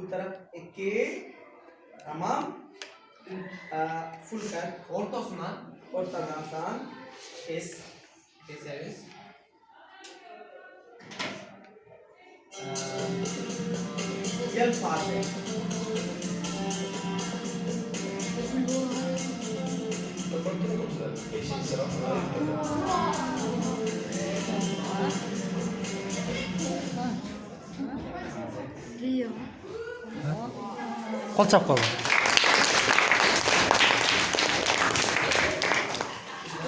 bu taraf 2. Tamam. Full cut. Ortadan keseriz. Gel fazla. Kol çap kol.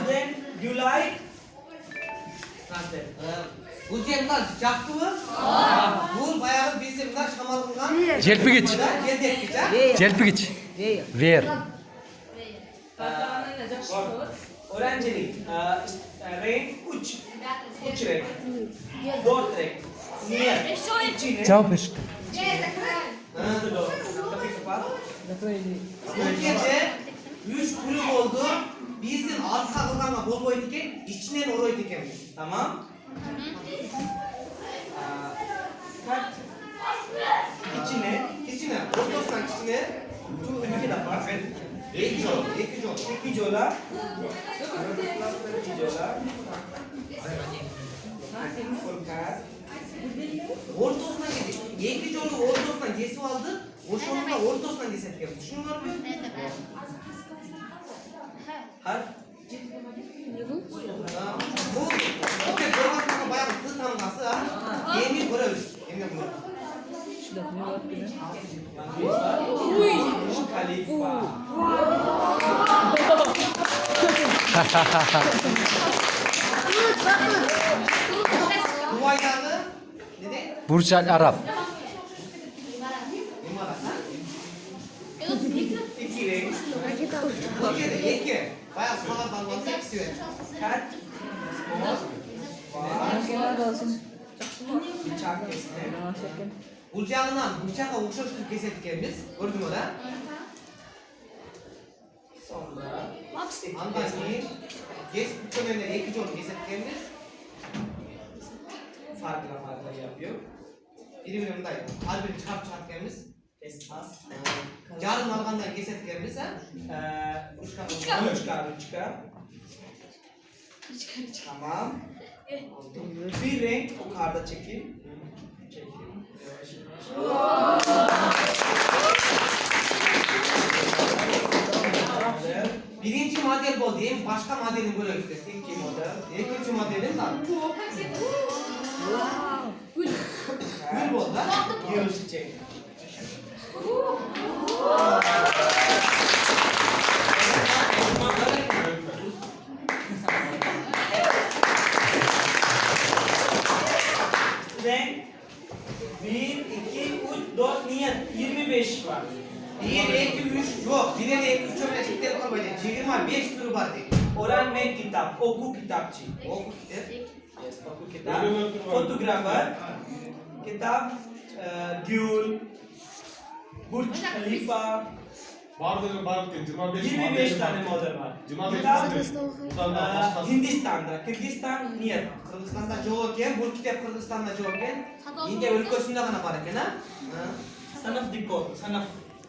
Then you like translate. Bu cemler çaktı mı? Bu bayağı bizim bunlar şamarlıktan. Jelpigiç. Jelpigiç. Ver. Orangelik. Renk uç renk. 4 renk. Niye? İçine. Cevap işte. Türkiye'de 3 kurum oldu. Bizim arka kılgama bol boy diken, içinden oroy diken. Tamam? Kaç? İçine. Ortasından içine. Şu 2 defa. 2 jola. Ortasından gidi. 2 jola ortasından gesi aldı. O sonunda ortasından gesi etken. Şunu var mı? Harf. Bu okey doğru bayağı tığ tamgası ha. Yemin görürüz. Yemin görürüz. Khalifa. Bu ayarlı ne de? Burç Al Arap. İki renk. İki. Bayağı sana dalması istiyor. Kaç? Bıçak kesme. Ucağından bıçakla uçuşturup kesettiklerimiz. Gördün mü da? Sonra andan değil. Geç bütün önüne iki yolu kesettiklerimiz farklı yapıyor. Birbirine dayı. Her bir çarpkenimiz esas. Yarın algandan kesettiklerimiz uçka. Tamam. Bir renk o karda çekeyim. Birinci model bu değil, başka modelini böyle göster. İkinci model, ikinci modelin var. Gül bu da, gül çiçek. Renk 1, 2, 3, 4, niyet 25 var. 1, 2, 3 yok. 1, 2, 3 ömre çiftleri koymadı. 25 türü var değil. Öğrenme kitap, oku kitapçı. Oku kitap. Yes, oku kitap. Fotoğrafı. Kitap, Gül, Burç Khalifa. Var dedim var dedim. 25 tane model var. Kitap Hindistan'da, Kırgızistan niyet. Kırgızistan'da çoğuken, bu kitap Kırgızistan'da çoğuken. Yine ülkesinde kana var ki na? Sanaf dikko, sanaf